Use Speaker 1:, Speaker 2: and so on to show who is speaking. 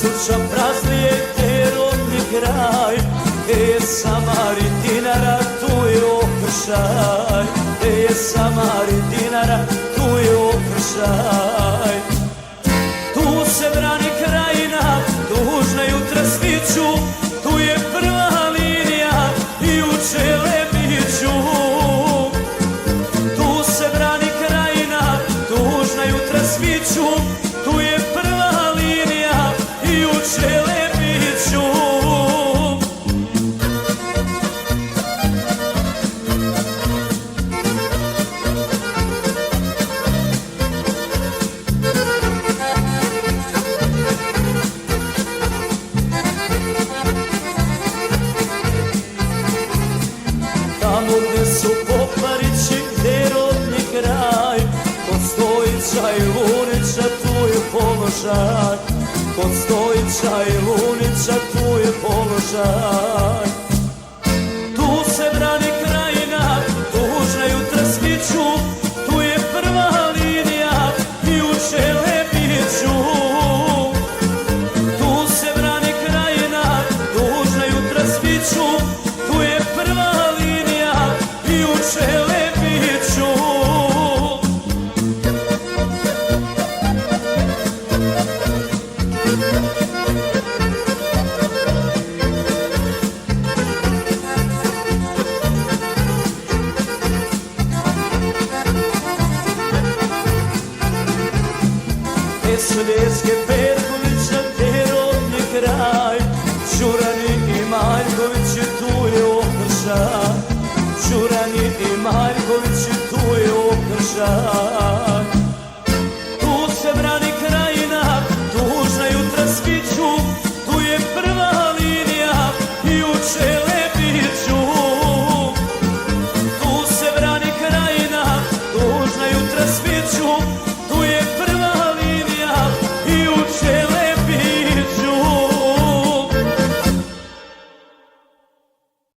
Speaker 1: Suča praznije gdje rodni kraj, gdje je Samari Dinara, tu je okršaj. Gdje je Samari Dinara, tu je okršaj. Tu se brani krajina, tužna jutra sviću, tu je prva linija i u Čelebiću. Tu se brani krajina, tužna jutra sviću, tu je prva linija i u Čelebiću. Tamo gde su Poparići, gde je rodni kraj, kod Stojića i Lunića tu je položaj. Kod Stojića i Lunića tu je položaj. Tu se brani krajina, tužna jutra sviću, tu je prva linija i u Čelebiću. Tu se brani krajina, tužna jutra sviću, tu je prva linija i u Čelebiću. Gdje su Ljeske Perkovića, gdje je rodni kraj, Čurani i Maljkovići, tu je okršaj. Čurani i Maljkovići, tu je okršaj. Tu se brani krajina, tužna jutra sviću, tu je prva linija i u Čelebiću. Tu se brani krajina, tužna jutra sviću,